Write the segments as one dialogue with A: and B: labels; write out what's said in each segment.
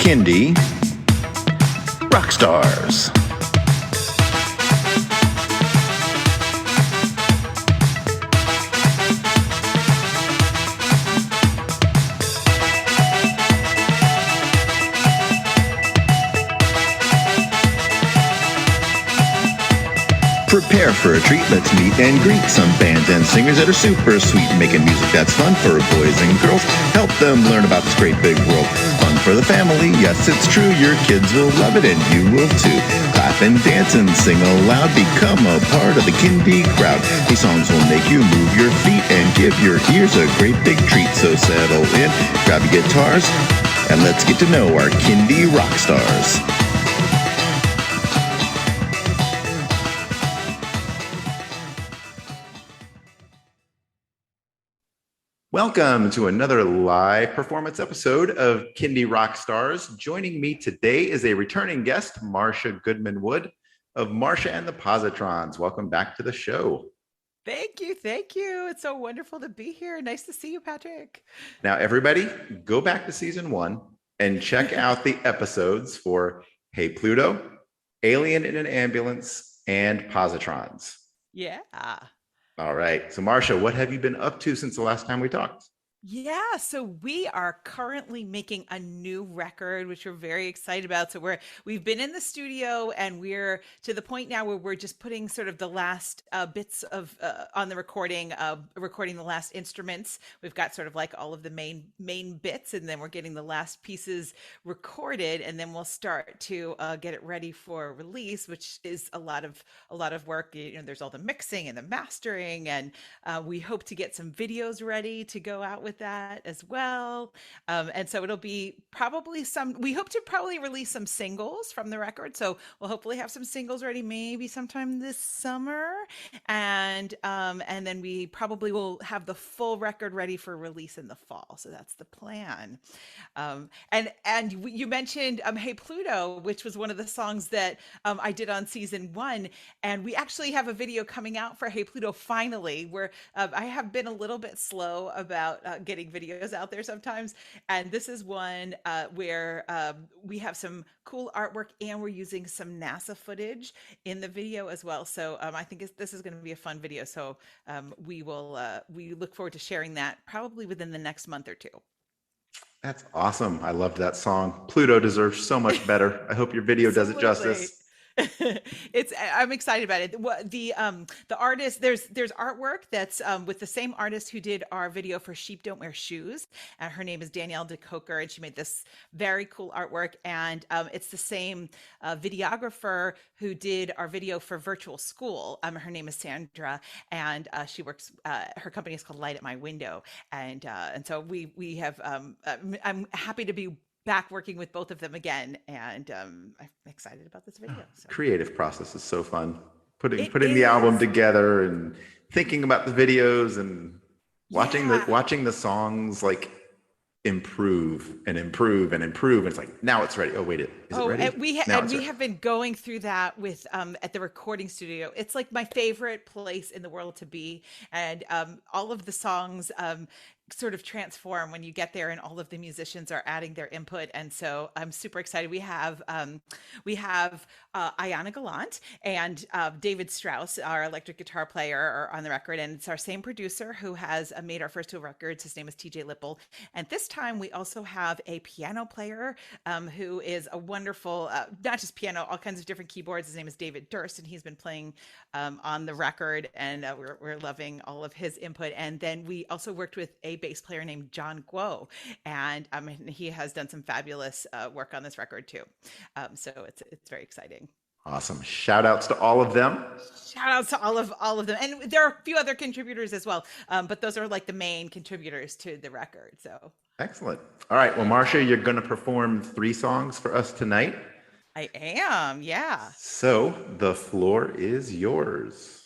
A: Kindie Rock Stars. Prepare for a treat, let's meet and greet some bands and singers that are super sweet, making music that's fun for boys and girls. Help them learn about this great big world. Fun for the family, yes it's true, your kids will love it and you will too. Clap and dance and sing aloud, become a part of the Kindie crowd. These songs will make you move your feet and give your ears a great big treat. So settle in, grab your guitars, and let's get to know our Kindie Rock Stars. Welcome to another live performance episode of Kindie Rock Stars. Joining me today is a returning guest, Marsha Goodman-Wood of Marsha and the Positrons. Welcome back to the show.
B: Thank you. Thank you. It's so wonderful to be here. Nice to see you, Patrick.
A: Now, everybody, go back to season 1 and check out the episodes for Hey Pluto, Alien in an Ambulance, and Positrons.
B: Yeah.
A: All right. So, Marsha, what have you been up to since the last time we talked?
B: Yeah, so we are currently making a new record, which we're very excited about. So we've been in the studio, and we're to the point now where we're just putting sort of the last bits of on the recording, recording the last instruments. We've got sort of like all of the main bits, and then we're getting the last pieces recorded, and then we'll start to get it ready for release, which is a lot of work. You know, there's all the mixing and the mastering, and we hope to get some videos ready to go out with that as well. And so it'll be probably we hope to probably release some singles from the record. So we'll hopefully have some singles ready maybe sometime this summer. And then we probably will have the full record ready for release in the fall. So that's the plan. And you mentioned Hey Pluto, which was one of the songs that I did on season 1. And we actually have a video coming out for Hey Pluto finally, where I have been a little bit slow about getting videos out there sometimes, and this is one where we have some cool artwork, and we're using some NASA footage in the video as well. So I think this is going to be a fun video. So we look forward to sharing that probably within the next month or two.
A: That's awesome. I loved that song. Pluto deserves so much better. I hope your video does it justice.
B: I'm excited about it. The artist, there's artwork that's with the same artist who did our video for Sheep Don't Wear Shoes. Her name is Danielle DeCoker, and she made this very cool artwork. And it's the same videographer who did our video for Virtual School. Her name is Sandra, and she works. Her company is called Light at My Window, and so we have. I'm happy to be back working with both of them again, and I'm excited about this video. So.
A: Creative process is so fun. Putting the album together and thinking about the videos and watching the songs like improve and improve and improve. And it's like, now it's ready. Oh wait, is it ready?
B: And we have been going through that with at the recording studio. It's like my favorite place in the world to be, and all of the songs sort of transform when you get there, and all of the musicians are adding their input. And so I'm super excited. We have Ayana Gallant and David Strauss, our electric guitar player, are on the record, and it's our same producer who has made our first 2 records. His name is TJ Lipple. And this time we also have a piano player who is a wonderful, not just piano, all kinds of different keyboards. His name is David Durst, and he's been playing on the record, and we're loving all of his input. And then we also worked with a bass player named John Guo, and he has done some fabulous work on this record too. So it's very exciting.
A: Awesome. Shout outs to all of them.
B: Shout outs to all of them. And there are a few other contributors as well. But those are like the main contributors to the record. So
A: excellent. All right. Well, Marsha, you're going to perform 3 songs for us tonight.
B: I am. Yeah.
A: So the floor is yours.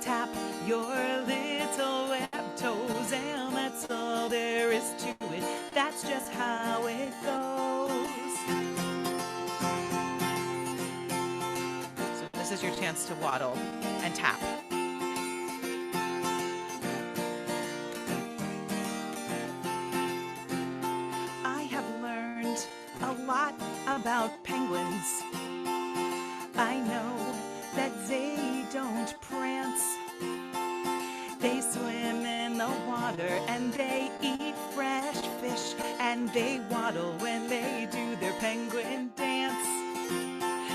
B: tap your little web toes, and that's all there is to it. That's just how it goes. So this is your chance to waddle and tap. I have learned a lot about penguins. I know that they don't prance. They swim in the water and they eat fresh fish, and they waddle when they do their penguin dance.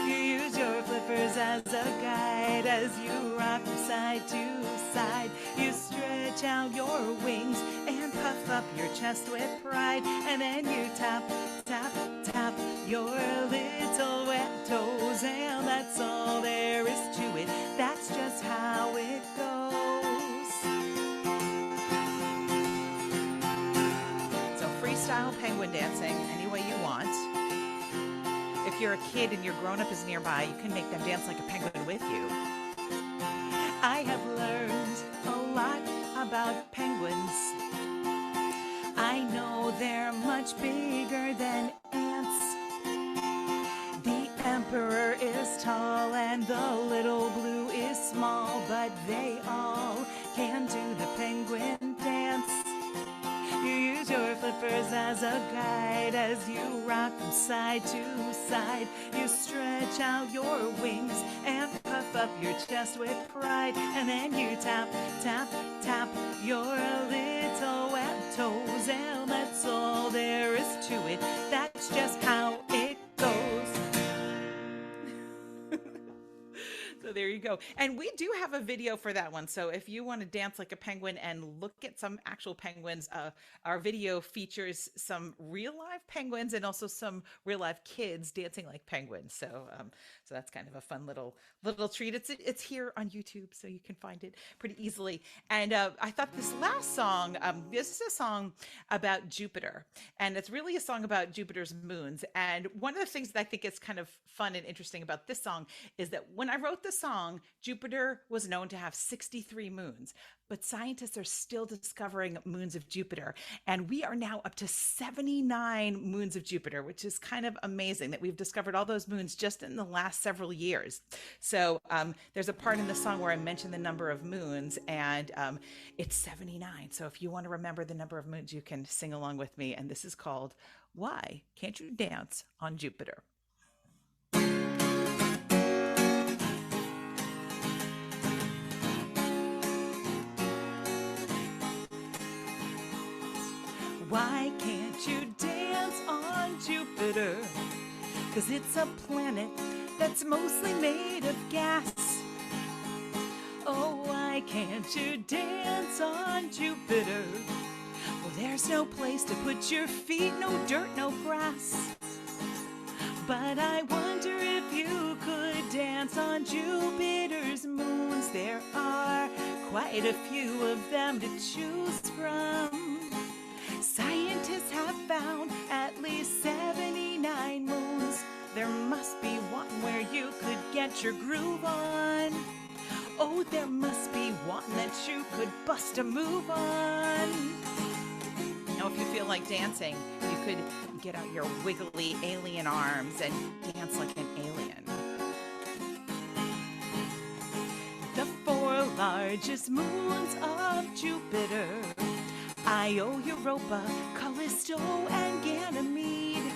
B: You use your flippers as a guide as you rock from side to side. You stretch out your wings and puff up your chest with pride, and then you tap, tap, tap your little wet toes, and that's all there is to it. That's just how it goes. So freestyle penguin dancing any way you want. If you're a kid and your grown-up is nearby, you can make them dance like a penguin with you. I have learned a lot about penguins. I know they're much bigger than ants. The emperor is tall and the little blue is small, but they all can do the penguin dance. You use your flippers as a guide as you rock from side to side. You stretch out your wings and puff up your chest with pride, and then you tap, tap, tap your little wet toes, and that's all there is to it. That's just how it goes. So there you go. And we do have a video for that one. So if you want to dance like a penguin and look at some actual penguins, our video features some real live penguins and also some real live kids dancing like penguins. So so that's kind of a fun little treat. It's here on YouTube, so you can find it pretty easily. And I thought this last song, this is a song about Jupiter, and it's really a song about Jupiter's moons. And one of the things that I think is kind of fun and interesting about this song is that when I wrote this song, Jupiter was known to have 63 moons, but scientists are still discovering moons of Jupiter. And we are now up to 79 moons of Jupiter, which is kind of amazing that we've discovered all those moons just in the last several years. So there's a part in the song where I mention the number of moons, and it's 79. So if you want to remember the number of moons, you can sing along with me. And this is called Why Can't You Dance on Jupiter? Why can't you dance on Jupiter? 'Cause it's a planet that's mostly made of gas. Oh, why can't you dance on Jupiter? Well, there's no place to put your feet, no dirt, no grass. But I wonder if you could dance on Jupiter's moons. There are quite a few of them to choose from. Scientists have found at least 79 moons. There must be one where you could get your groove on. Oh, there must be one that you could bust a move on. Now, if you feel like dancing, you could get out your wiggly alien arms and dance like an alien. The 4 largest moons of Jupiter: Io, Europa, Callisto, and Ganymede,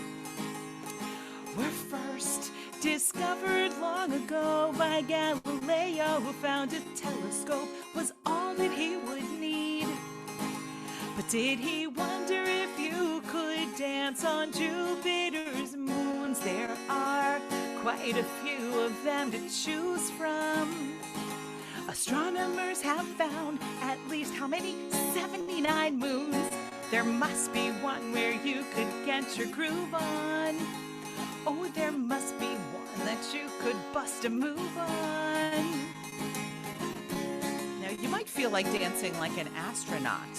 B: were first discovered long ago by Galileo, who found a telescope was all that he would need. But did he wonder if you could dance on Jupiter's moons? There are quite a few of them to choose from. Astronomers have found at least how many? 79 moons. There must be one where you could get your groove on. Oh, there must be one that you could bust a move on. Now, you might feel like dancing like an astronaut.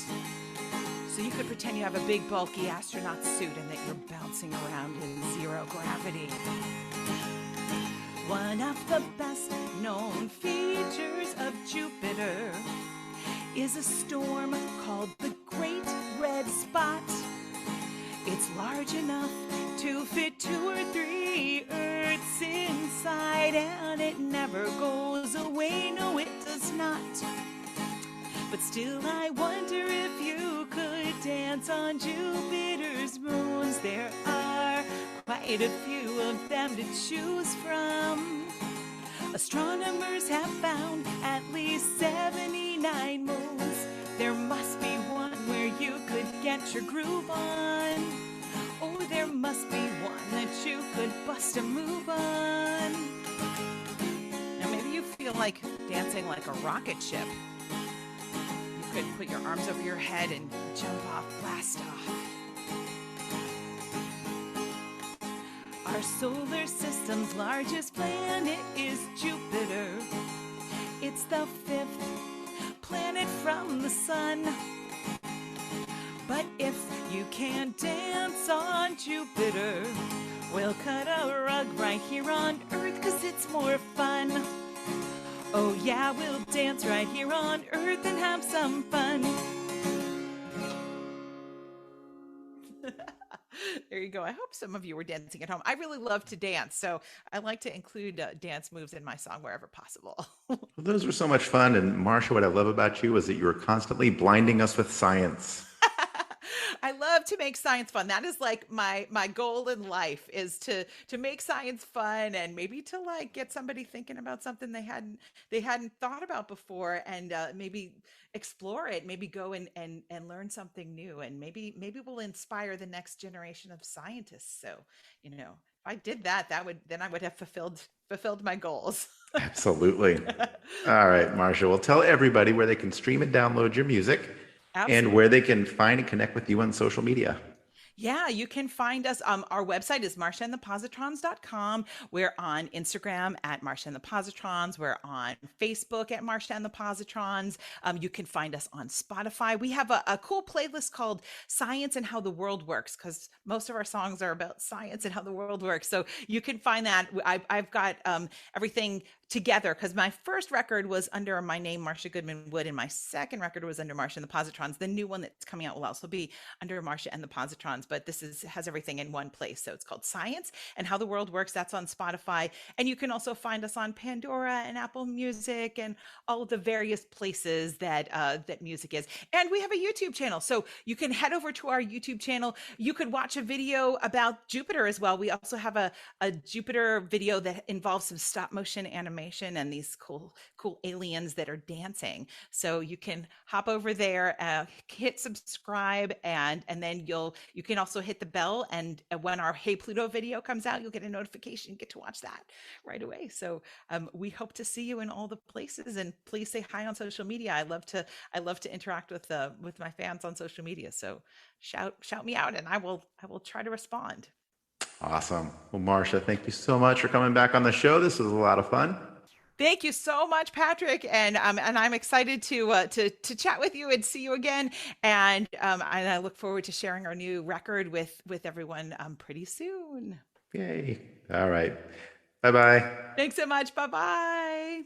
B: So you could pretend you have a big, bulky astronaut suit and that you're bouncing around in 0 gravity. One of the best known features of Jupiter is a storm called the Great Red Spot. It's large enough to fit 2 or 3 Earths inside, and it never goes away, no it does not. But still I wonder if you could dance on Jupiter's moons. There are quite a few of them to choose from. Astronomers have found at least 79 moons. There must be one where you could get your groove on. Or there must be one that you could bust a move on. Now maybe you feel like dancing like a rocket ship. You could put your arms over your head and jump off, blast off. Our solar system's largest planet is Jupiter. It's the 5th planet from the sun. But if you can't dance on Jupiter, we'll cut a rug right here on Earth, 'cause it's more fun. Oh yeah, we'll dance right here on Earth and have some fun. There you go. I hope some of you were dancing at home. I really love to dance, so I like to include dance moves in my song wherever possible.
A: Well, those were so much fun. And Marsha, what I love about you is that you were constantly blinding us with science.
B: I love to make science fun. That is like my goal in life, is to make science fun, and maybe to like get somebody thinking about something they hadn't thought about before, and maybe explore it, maybe go and learn something new, and maybe we'll inspire the next generation of scientists. So, if I did that, then I would have fulfilled my goals.
A: Absolutely. All right, Marsha. Well, tell everybody where they can stream and download your music.
B: Absolutely.
A: And where they can find and connect with you on social media.
B: Yeah, you can find us. Our website is marshaandthepositrons.com. We're on Instagram at Marsha and the Positrons. We're on Facebook at Marsha and the Positrons. You can find us on Spotify. We have a cool playlist called Science and How the World Works, because most of our songs are about science and how the world works. So you can find that. I've got everything together, because my first record was under my name, Marsha Goodman-Wood, and my second record was under Marsha and the Positrons. The new one that's coming out will also be under Marsha and the Positrons, but this has everything in one place. So it's called Science and How the World Works. That's on Spotify. And you can also find us on Pandora and Apple Music and all of the various places that music is. And we have a YouTube channel. So you can head over to our YouTube channel. You could watch a video about Jupiter as well. We also have a Jupiter video that involves some stop motion animation and these cool aliens that are dancing. So you can hop over there, hit subscribe, and then you can also hit the bell, and when our Hey Pluto video comes out, you'll get a notification. You get to watch that right away. So we hope to see you in all the places, and please say hi on social media. I love to interact with my fans on social media. So shout me out, and I will try to respond.
A: Awesome. Well, Marsha, thank you so much for coming back on the show. This was a lot of fun.
B: Thank you so much, Patrick, and I'm excited to chat with you and see you again. And I look forward to sharing our new record with everyone pretty soon.
A: Yay! All right. Bye-bye.
B: Thanks so much. Bye-bye.